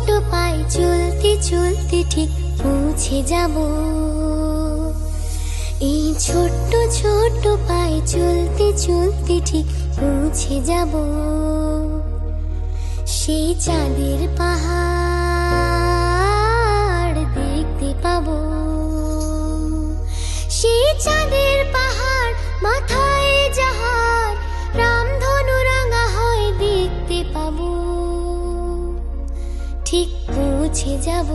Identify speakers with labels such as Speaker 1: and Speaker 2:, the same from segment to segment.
Speaker 1: ছোট পায়ে চলতে চলতে ঠিক পৌঁছে যাব। এই ছোট্ট ছোট্ট পায়ে চলতে চলতে ঠিক পৌঁছে যাব সেই চাঁদের পাহাড় দেখতে পাবো। সেই চাঁদের পাহাড় মাথায় যাহার রামধনু রাঙা হয় দেখতে পাবো। ঠিক পৌঁছে যাব।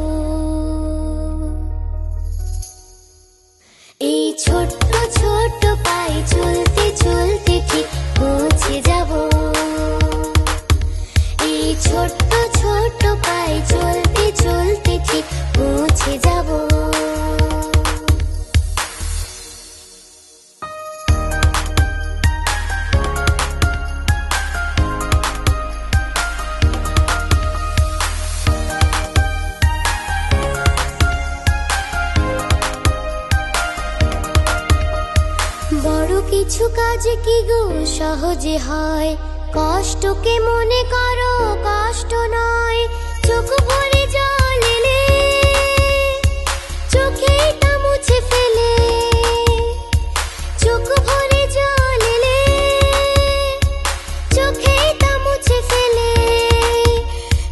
Speaker 1: এই ছোট্ট ছোট্ট পায়ে চলতে চলতে ঠিক পৌঁছে যাব। এই ছোট্ট ছোট্ট পায়ে চলতে চলতে ঠিক পৌঁছে যাব। বড় কিছু কাজ কি গো সহজে হয়, কষ্টকে মনে করো কষ্ট নয়। চোখ ভরে জল এলে চোখেটা মুছে ফেলে, চোখ ভরে জল এলে চোখেটা মুছে ফেলে।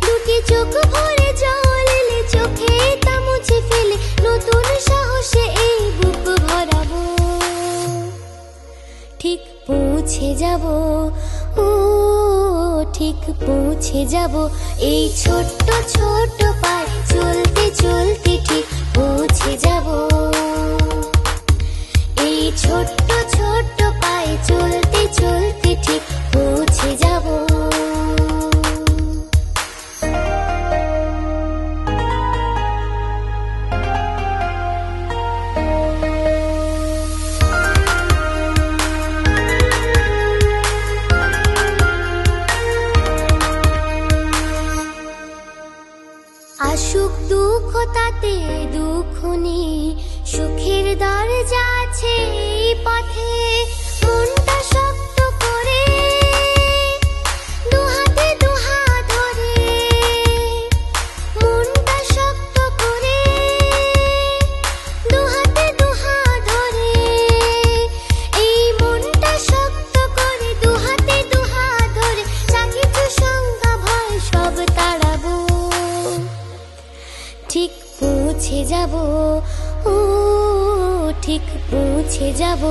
Speaker 1: দুটি চোখ ভরে জল এলে চোখেটা মুছে ফেলে, নতুন সাহসে এই বুক ভরাবো। ঠিক পৌঁছে যাব, ও ঠিক পৌঁছে যাব। এই ছোট্ট ছোট্ট পায়ে চলতে চলতে ঠিক পৌঁছে যাব। এই ছোট্ট ছোট্ট পায়ে চলতে চলতে ঠিক পৌঁছে যাব। আসুক দুঃখ তাতে দুঃখ নেই, সুখের দরজা আছে এই পথে। মনটা শক্ত করে দুহাতে দুহাত ধরে, মনটা শক্ত করে দুহাতে দুহাত ধরে। এই মনটা শক্ত করে দুহাতে দুহাত ধরে, যা কিছু শঙ্কা ভয় সব তাড়াবো। ঠিক পৌঁছে যাব, ও ঠিক পৌঁছে যাব।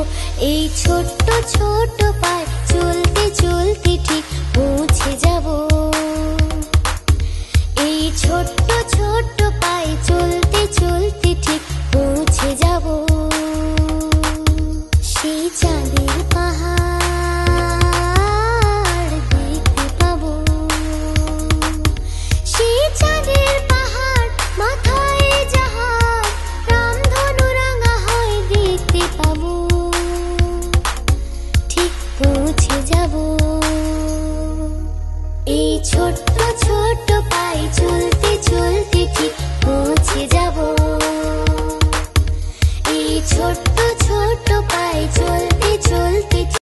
Speaker 1: এই ছোট্ট ছোট্ট পায়ে চলতে চলতে ঠিক পৌঁছে যাব। এই ছোট্ট ছোট্ট পায়ে চলতে চলতে ঠিক পৌঁছে যাব। সেই চাঁদের পাহাড় দেখতে পাবো। সেই চাঁদের পাহাড় মাথায় যাহার রামধনু রাঙা হয় দেখতে পাবো। ঠিক পৌঁছে যাব। এই ছোট্ট ছোট্ট পায়ে চলতে চলতে ঠিক পৌঁছে যাব। এই ছোট্ট